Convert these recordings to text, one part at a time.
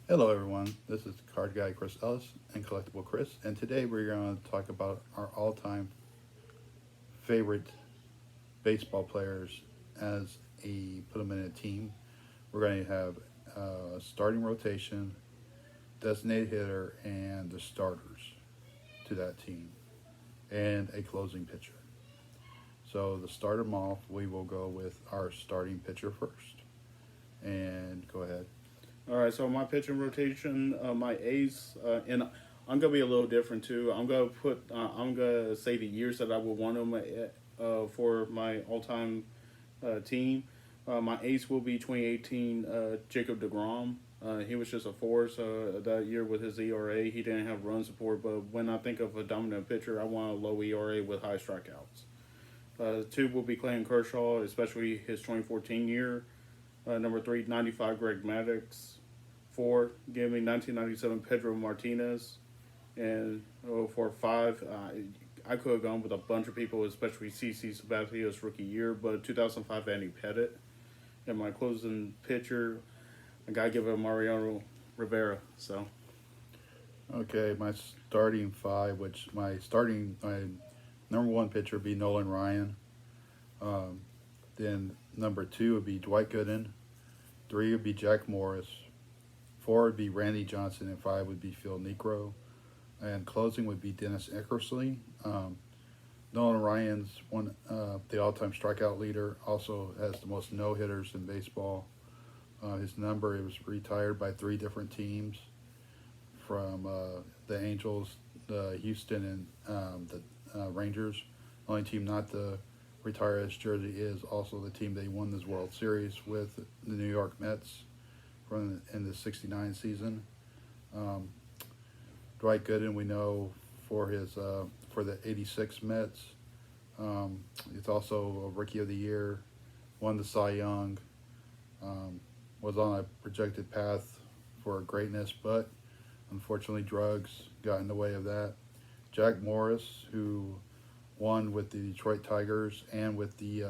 Hello, everyone. This is card guy Chris Ellis and Collectible Chris, and today we're going to talk about our all-time favorite baseball players as a put them in a team. We're going to have a starting rotation, designated hitter, and the starters to that team, and a closing pitcher. So to start them off, we will go with our starting pitcher first. And go ahead. All right, so my pitching rotation, my ace, and I'm gonna be a little different too. I'm gonna say the years that I would want them for my all-time team. My ace will be 2018 Jacob Degrom. He was just a force that year with his ERA. He didn't have run support, but when I think of a dominant pitcher, I want a low ERA with high strikeouts. Two will be Clayton Kershaw, especially his 2014 year. Number three, 95 Greg Maddux. Four, give me 1997 Pedro Martinez. And for five, I could have gone with a bunch of people, especially CC Sabathia's rookie year, but 2005 Andy Pettit. And my closing pitcher, I got to give it Mariano Rivera. So, Okay, my starting five, my number one pitcher would be Nolan Ryan. Um, then number two would be Dwight Gooden. Three would be Jack Morris. Four would be Randy Johnson, and five would be Phil Necro. And closing would be Dennis Eckersley. Nolan Ryan's the all-time strikeout leader. Also has the most no-hitters in baseball. His number, it was retired by three different teams, from the Angels, the Houston, and the Rangers. The only team not to retire his jersey is also the team they won this World Series with, the New York Mets, from in the '69 season. Um, Dwight Gooden, we know for the '86 Mets. He's also a Rookie of the Year, won the Cy Young, was on a projected path for greatness, but unfortunately, drugs got in the way of that. Jack Morris, who won with the Detroit Tigers and with the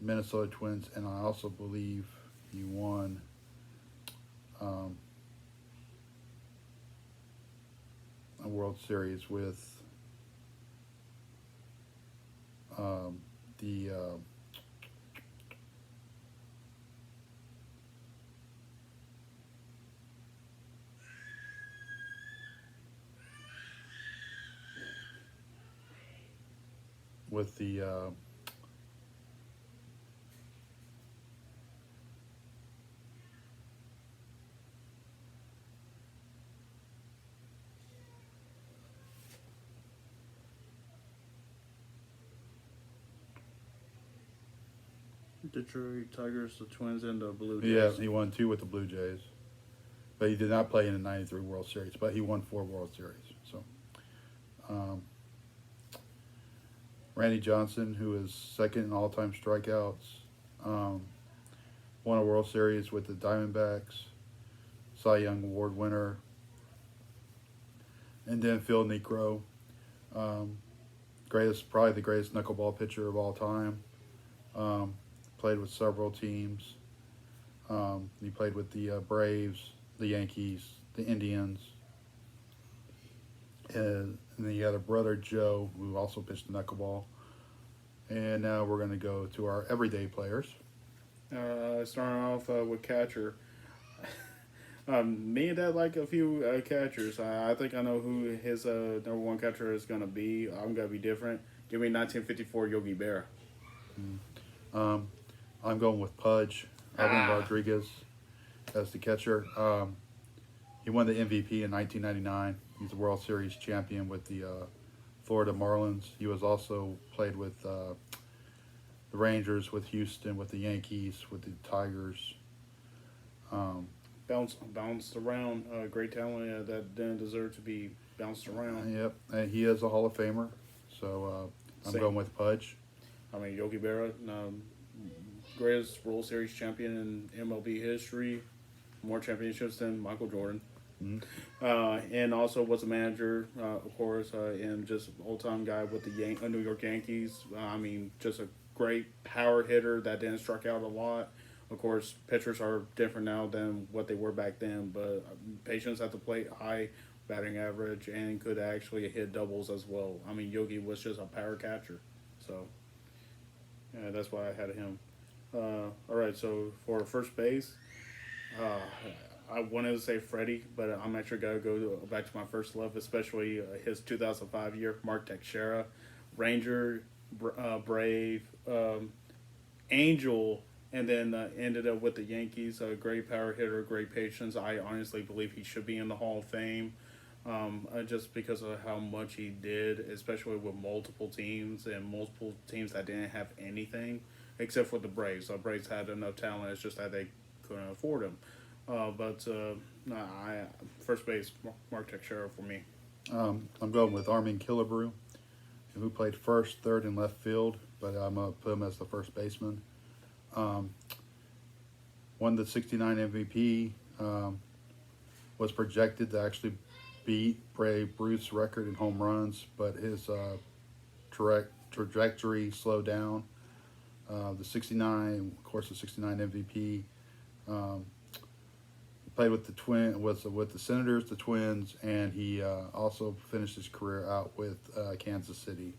Minnesota Twins, and I also believe he won um, a World Series the with the Detroit Tigers, the Twins, and the Blue yeah, Jays. he won two with the Blue Jays, but he did not play in the '93 World Series. But he won four World Series. So um, Randy Johnson, who is second in all-time strikeouts, um, won a World Series with the Diamondbacks, Cy Young Award winner, and then Phil Necro, um, probably the greatest knuckleball pitcher of all time. Um, Played with several teams. He played with the Braves, the Yankees, the Indians, and then he had a brother Joe who also pitched the knuckleball. And now we're going to go to our everyday players. Starting off with catcher. Me and Dad like a few catchers. I think I know who his number one catcher is going to be. I'm going to be different. Give me 1954 Yogi Berra. Um, I'm going with Pudge, Evan Ah, Rodriguez, as the catcher. He won the MVP in 1999. He's a World Series champion with the Florida Marlins. He was also played with the Rangers, with Houston, with the Yankees, with the Tigers. Um, bounced around. Great talent that didn't deserve to be bounced around. yep, and he is a Hall of Famer. So I'm Same. going with Pudge. I mean, Yogi Berra, greatest World Series champion in MLB history, more championships than Michael Jordan. Mhm. And also was a manager, of course, and just old time guy with the New York Yankees. I mean, just a great power hitter that didn't strike out a lot, Of course, pitchers are different now than what they were back then, but patience at the plate, high batting average, and could actually hit doubles as well. I mean, Yogi was just a power catcher, so yeah, that's why I had him. All right, so for first base, uh, I wanted to say Freddie, but I'm actually gonna back to my first love, especially his 2005 year, Mark Teixeira, Ranger, Brave, Angel, and then ended up with the Yankees. A great power hitter, great patience. I honestly believe he should be in the Hall of Fame, just because of how much he did, especially with multiple teams and multiple teams that didn't have anything, except for the Braves. The Braves had enough talent. It's just that they couldn't afford him. No, I first base Mark Teixeira for me. I'm going with Armin Killebrew, who played first, third, and left field, but I'm going to put him as the first baseman. Won the 69 MVP, was projected to actually beat Babe Ruth's record in home runs, but his trajectory slowed down. The 69, of course, the 69 MVP. Played with with the Senators, the Twins, and he also finished his career out with Kansas City.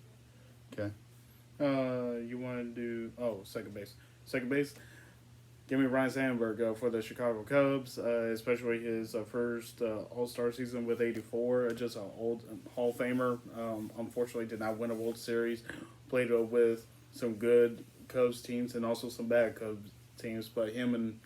Okay. You want to do second base? Second base. Give me Ryan Sandberg for the Chicago Cubs, especially his first All-Star season with 84. Just an old Hall of Famer. Unfortunately, did not win a World Series. Played with some good Cubs teams and also some bad Cubs teams, but him and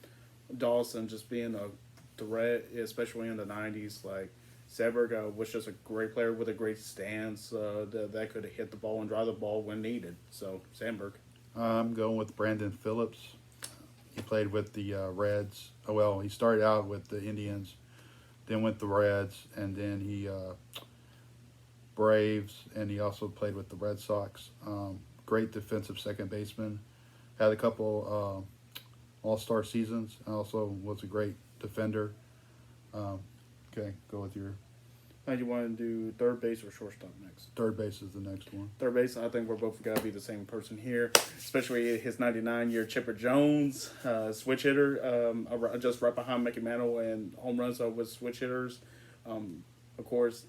Dawson just being a threat, especially in the 90s. Like, Sandberg was just a great player with a great stance that could hit the ball and drive the ball when needed. So, Sandberg. I'm going with Brandon Phillips. He played with the Reds. Oh, well, he started out with the Indians, then went the Reds, and then he Braves, and he also played with the Red Sox. Great defensive second baseman. Had a couple All-Star seasons. Also was a great defender. Okay, go with your Now you want to do third base or shortstop next? third base is the next one. Third base, I think we're both going to be the same person here, especially his 99-year Chipper Jones, switch hitter, just right behind Mickey Mantle and home runs with switch hitters. Of course,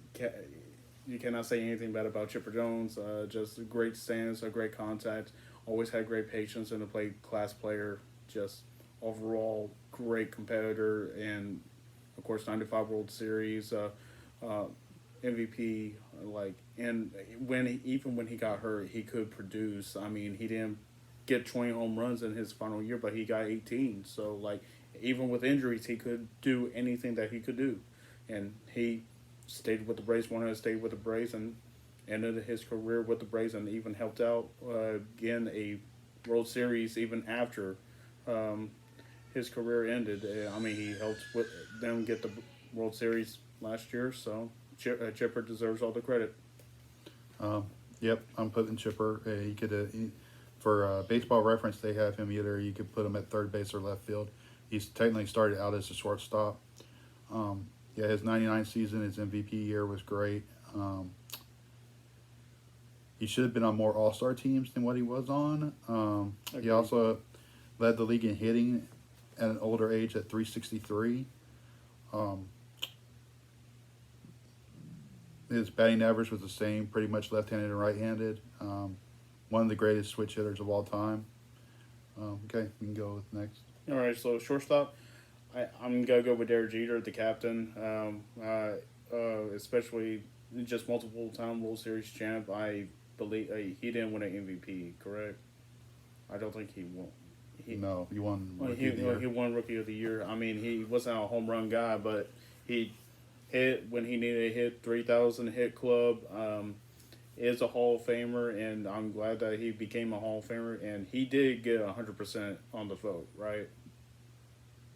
you cannot say anything bad about Chipper Jones. Just a great stance, a great contact, always had great patience and a class player, just overall great competitor, and of course 95 World Series, MVP, and even when he got hurt, he could produce. I mean, he didn't get 20 home runs in his final year, but he got 18. So even with injuries, he could do anything that he could do, and he stayed with the Braves, wanted to stay with the Braves, and ended his career with the Braves, and even helped out again a World Series even after his career ended. I mean, he helped with them get the World Series last year, so Chipper deserves all the credit. Yep, I'm putting Chipper. He could, for Baseball Reference, they have him either. You could put him at third base or left field. He's technically started out as a shortstop. Yeah, his 99 season, his MVP year was great. He should have been on more All-Star teams than what he was on. He also led the league in hitting at an older age at 363. His batting average was the same, pretty much left-handed and right-handed. One of the greatest switch hitters of all time. Okay, we can go with next. All right, so shortstop, I'm going to go with Derek Jeter, the captain, especially just multiple-time World Series champ. I believe he didn't win an MVP, correct? I don't think he won. No, he won Rookie of the Year. He won Rookie of the Year. I mean, he wasn't a home run guy, but he hit when he needed to hit, 3,000 hit club. Is a Hall of Famer, and I'm glad that he became a Hall of Famer. And he did get 100% on the vote, right?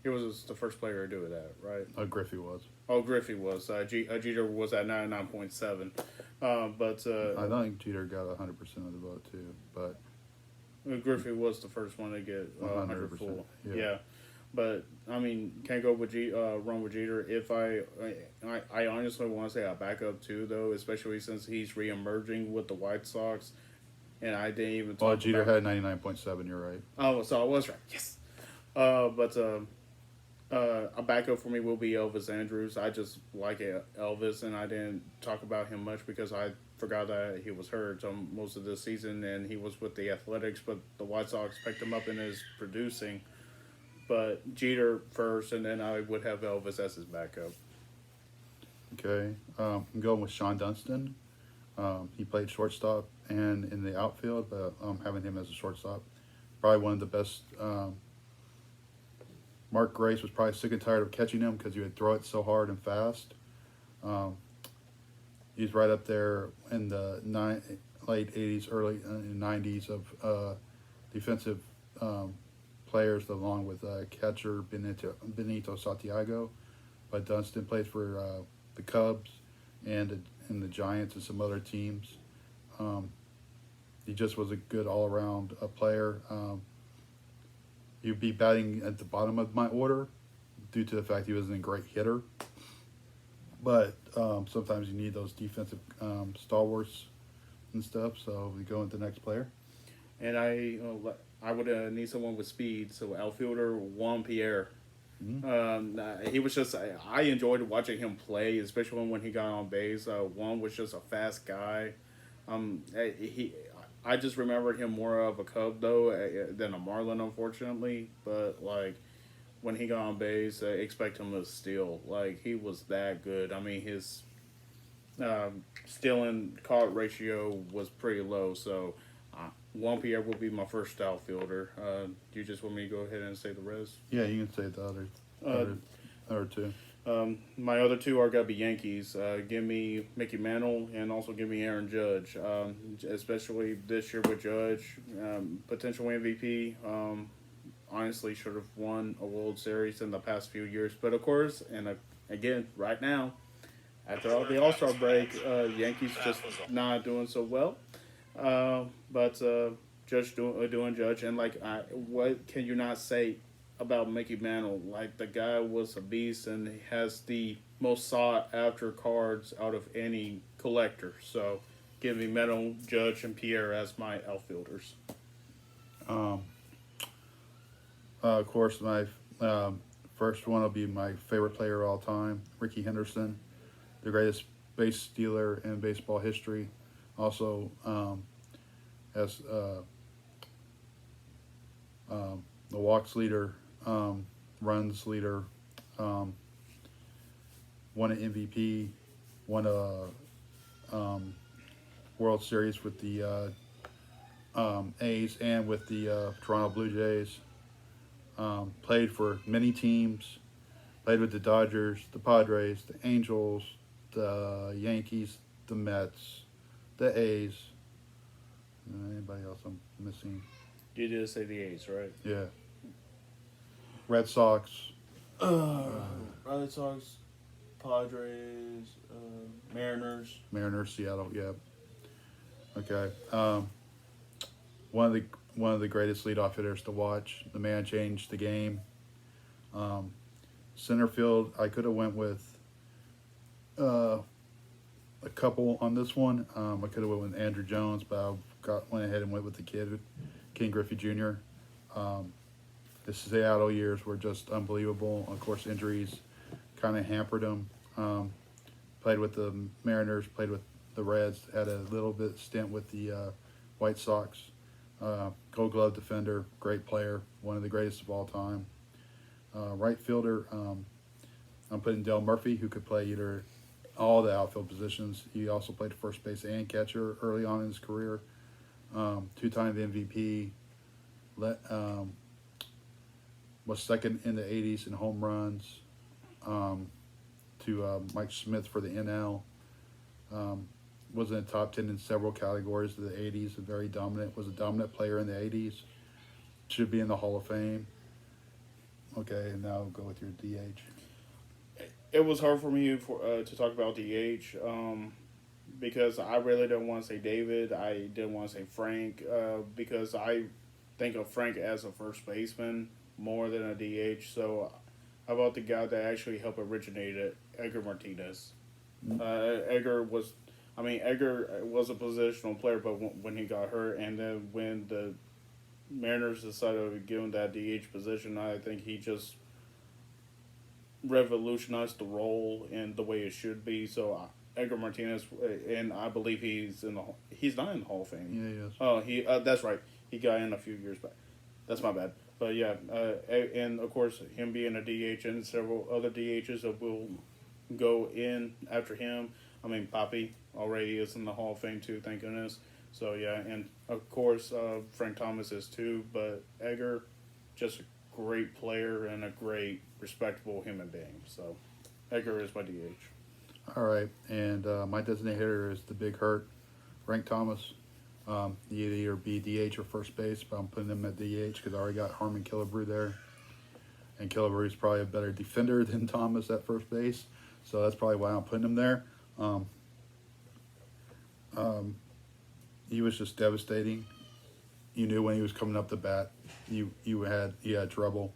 He was the first player to do that, right? Griffey was. Oh, Griffey was. Jeter was at 99.7. But I think Jeter got 100% of the vote too, but Griffey was the first one to get 100 full. Yeah. But I mean, can't go with run with Jeter. If I honestly want to say I back up too, though, especially since he's reemerging with the White Sox, and I didn't even. Jeter had 99.7. You're right. Oh, so I was right. Yes. But a backup for me will be Elvis Andrews. I just like Elvis, and I didn't talk about him much because I forgot that he was hurt most of this season, and he was with the Athletics. But the White Sox picked him up in his producing. But Jeter first, and then I would have Elvis as his backup. Okay, I'm going with Sean Dunston. He played shortstop and in the outfield, but having him as a shortstop, probably one of the best. Mark Grace was probably sick and tired of catching him because he would throw it so hard and fast. Um, he's right up there in the late '80s, early '90s of defensive players, along with catcher Benito Santiago. But Dunston played for the Cubs and the Giants and some other teams. Um, he just was a good all around player. He'd be batting at the bottom of my order due to the fact he wasn't a great hitter. But sometimes you need those defensive stalwarts and stuff. So we go into the next player. And I would need someone with speed. So outfielder Juan Pierre. He was just I enjoyed watching him play, especially when he got on base. Juan was just a fast guy. He I just remembered him more of a Cub though than a Marlin, unfortunately. But like when he got on base, expect him to steal. Like he was that good. I mean his stealing caught ratio was pretty low. So Juan Pierre will be my first outfielder. Do you just want me to go ahead and say the rest? Yeah, you can say the other two. My other two are gonna be Yankees. Give me Mickey Mantle and also give me Aaron Judge. Especially this year with Judge, potential MVP. Honestly, should have won a World Series in the past few years, but of course, and again, right now, after all the All Star break, Yankees just not doing so well. But Judge doing Judge, and like, what can you not say about Mickey Mantle? Like the guy was a beast, and he has the most sought after cards out of any collector. So, give me Mantle, Judge, and Pierre as my outfielders. Um, of course, my first one will be my favorite player of all time, Ricky Henderson, the greatest base stealer in baseball history. Also, as the walks leader, runs leader, won an MVP, won a World Series with the A's and with the Toronto Blue Jays. Played for many teams. Played with the Dodgers, the Padres, the Angels, the Yankees, the Mets, the A's. Anybody else I'm missing? You did say the A's, right? Yeah. Red Sox. Red Sox, Padres, Mariners. Mariners, Seattle. Yeah. Okay. One of the greatest leadoff hitters to watch. The man changed the game. Center field, I could have went with a couple on this one. I could have went with Andrew Jones, but went ahead and went with the kid, King Griffey Jr. The Seattle years were just unbelievable. Of course, injuries kind of hampered him. Played with the Mariners, played with the Reds, had a little bit stint with the White Sox. Gold Glove defender, great player, one of the greatest of all time. Right fielder, I'm putting Dale Murphy, who could play either all the outfield positions. He also played first base and catcher early on in his career. Two-time MVP. Was second in the 80s in home runs to Mike Smith for the NL. Was in the top 10 in several categories of the 80s. Was a dominant player in the 80s. Should be in the Hall of Fame. Okay, and now I'll go with your DH. It was hard for me to talk about DH because I really didn't want to say David. I didn't want to say Frank because I think of Frank as a first baseman more than a DH. So how about the guy that actually helped originate it, Edgar Martinez? Edgar was a positional player, but when he got hurt, and then when the Mariners decided to give him that DH position, I think he just revolutionized the role in the way it should be. So Edgar Martinez, and I believe he's not in the Hall of Fame. Yeah, he is. Oh, that's right. He got in a few years back. That's my bad. But yeah, and of course him being a DH and several other DHs that will go in after him. I mean, Papi already is in the Hall of Fame too. Thank goodness. So yeah, and of course Frank Thomas is too. But Edgar, just a great player and a great respectable human being. So Edgar is my DH. All right, and my designated hitter is the big hurt, Frank Thomas. He would either be DH or first base, but I'm putting him at DH because I already got Harmon Killebrew there. And Killebrew's probably a better defender than Thomas at first base, so that's probably why I'm putting him there. He was just devastating. You knew when he was coming up the bat, he had trouble.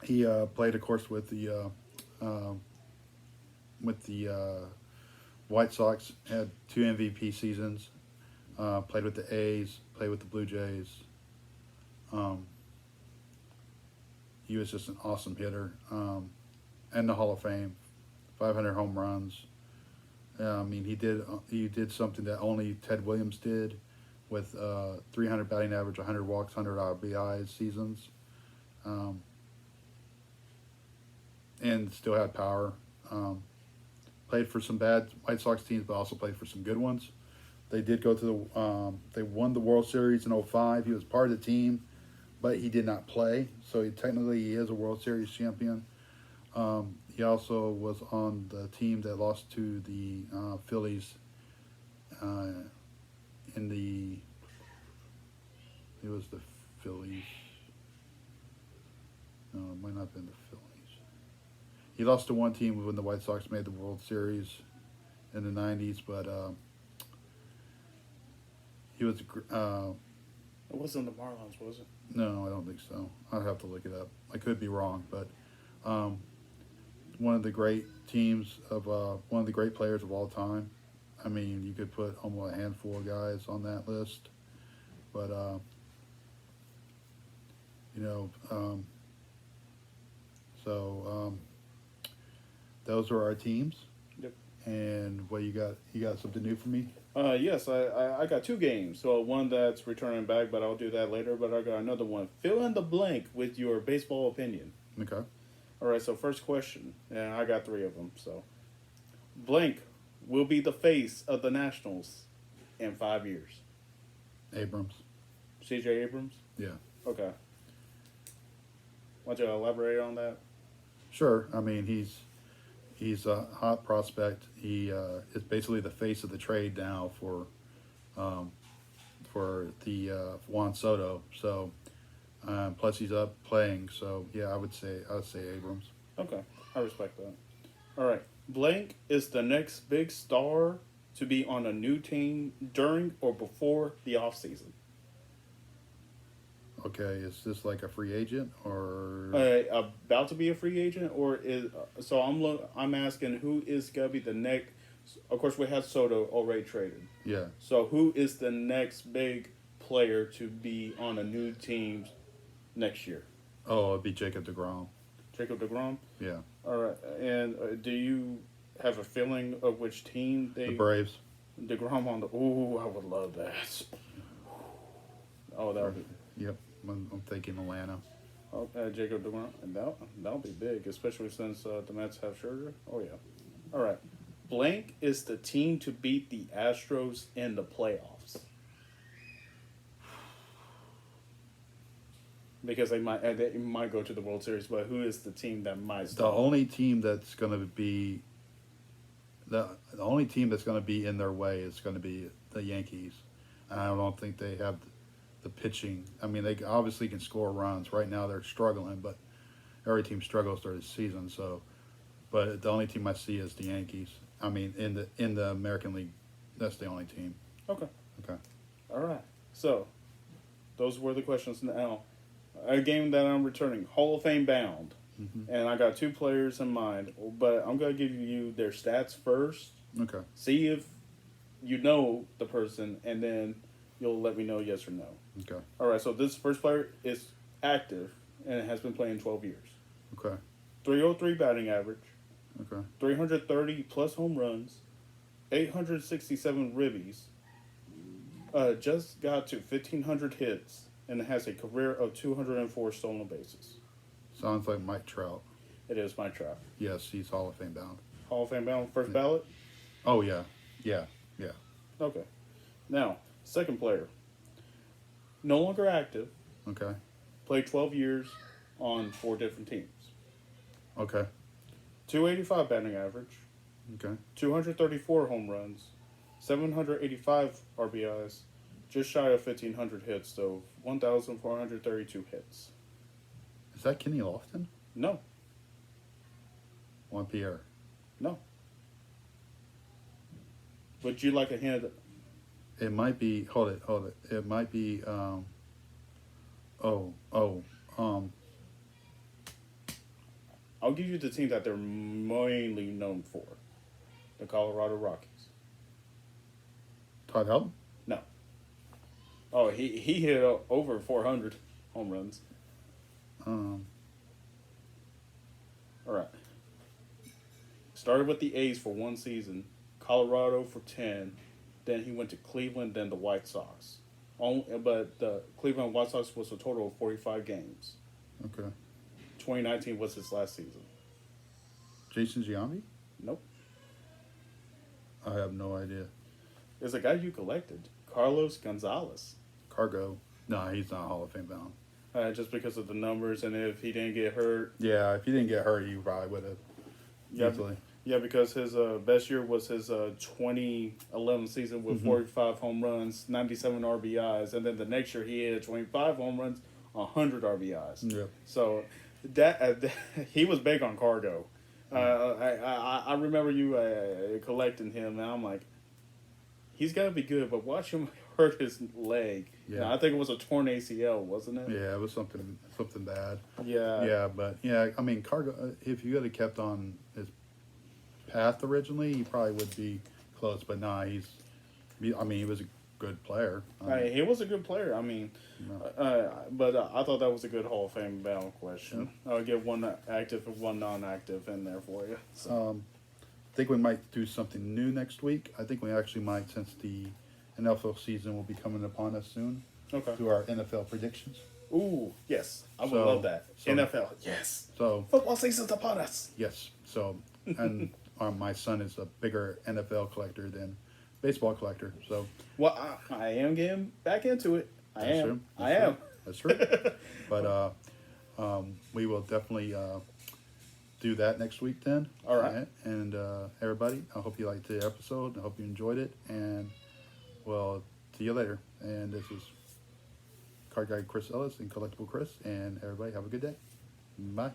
He played, of course, with the White Sox. Had 2 MVP seasons. Played with the A's. Played with the Blue Jays. He was just an awesome hitter. And the Hall of Fame, 500 home runs. I mean, he did something that only Ted Williams did, with 300 batting average, 100 walks, 100 RBIs seasons, and still had power. Played for some bad White Sox teams, but also played for some good ones. They did go to they won the World Series in 2005. He was part of the team, but he did not play, so he is a World Series champion. He also was on the team that lost to the Phillies it was the Phillies. No, it might not have been the Phillies. He lost to one team when the White Sox made the World Series in the 90s, but he was... It wasn't the Marlins, was it? No, I don't think so. I'd have to look it up. I could be wrong, but one of the great teams of one of the great players of all time. I mean, you could put almost a handful of guys on that list, but those are our teams. Yep. And what you got? You got something new for me? Yes, I got 2 games. So one that's returning back, but I'll do that later. But I got another one. Fill in the blank with your baseball opinion. Okay. All right, so first question, and I got 3 of them. So, blank will be the face of the Nationals in 5 years. Abrams. C.J. Abrams? Yeah. Okay. Want you to elaborate on that? Sure. I mean, he's a hot prospect. He is basically the face of the trade now for the Juan Soto. So, plus he's up playing. So yeah, I would say Abrams. Okay, I respect that. All right, blank is the next big star to be on a new team during or before the offseason. Okay, is this like a free agent or? About to be a free agent, or is so? I'm asking who is gonna be the next. Of course, we have Soto already traded. Yeah. So who is the next big player to be on a new team next year? Oh, it'd be Jacob deGrom. Jacob deGrom. Yeah. All right, and do you have a feeling of which team they? The Braves. deGrom on the. Ooh, I would love that. Oh, that would be. Yep. I'm thinking Atlanta. Oh, Jacob deGrom, and that'll be big, especially since the Mets have Scherzer. Oh yeah. All right. Blank is the team to beat the Astros in the playoffs. Because they might go to the World Series, but who is the team that might The stop? only team that's going to be the only team that's going to be in their way is going to be the Yankees. And I don't think they have the pitching. I mean, they obviously can score runs. Right now they're struggling, but every team struggles during the season. So, but the only team I see is the Yankees. I mean, in the American League, that's the only team. Okay. Okay. All right. So, those were the questions. Now, a game that I'm returning, Hall of Fame bound. Mm-hmm. And I got 2 players in mind, but I'm going to give you their stats first. Okay. See if you know the person, and then, you'll let me know yes or no. Okay. All right, so this first player is active and has been playing 12 years. Okay. 303 batting average, Okay. 330 plus home runs, 867 ribbies, just got to 1,500 hits, and has a career of 204 stolen bases. Sounds like Mike Trout. It is my trap. Yes, he's Hall of Fame bound. Hall of Fame bound, first ballot? Oh yeah. Yeah. Yeah. Okay. Now, second player. No longer active, Okay. played 12 years on 4 different teams. Okay. 285 batting average, Okay. 234 home runs, 785 RBIs, just shy of 1,500 hits, though 1,432 hits. Is that Kenny Lofton? No, Juan Pierre. no. Would you like a hint? It might be. Hold it. It might be. I'll give you the team that they're mainly known for. The Colorado Rockies. Todd Helton. No. Oh, he hit over 400 home runs. All right. Started with the A's for 1 season, Colorado for 10, then he went to Cleveland, then the White Sox. But the Cleveland White Sox was a total of 45 games. Okay. 2019 was his last season. Jason Giambi. Nope. I have no idea. There's a guy you collected, Carlos Gonzalez. Cargo. No, he's not Hall of Fame bound. Just because of the numbers, and if he didn't get hurt. Yeah, if he didn't get hurt, you probably would have. Yeah, Easily. yeah, because his best year was his 2011 season with 45 home runs, 97 RBIs, and then the next year he had 25 home runs, 100 RBIs. Yeah. So that he was big on Cargo. I remember you collecting him, and I'm like, he's got to be good, but watch him hurt his leg. Yeah. Now, I think it was a torn ACL, wasn't it? Yeah, it was something bad. Yeah. Yeah, but yeah, I mean, Cargo. If you had kept on his path originally, he probably would be close. But nah, he was a good player. He was a good player. I mean, but I thought that was a good Hall of Fame bound question. I'll get one active and one non-active in there for you. So. I think we might do something new next week. I think we actually might, since the NFL season will be coming upon us soon. Okay. Do our NFL predictions. Ooh, yes, I would So- love that. so- NFL, yes. So Football season's upon us. yes, so and my son is a bigger NFL collector than baseball collector. So Well, I am getting back into it. I That's am. true. I am. That's true. But we will definitely do that next week then. All right. And everybody, I hope you liked the episode. I hope you enjoyed it. And we'll see you later. And this is Card Guy Chris Ellis and Collectible Chris. And everybody have a good day. Bye.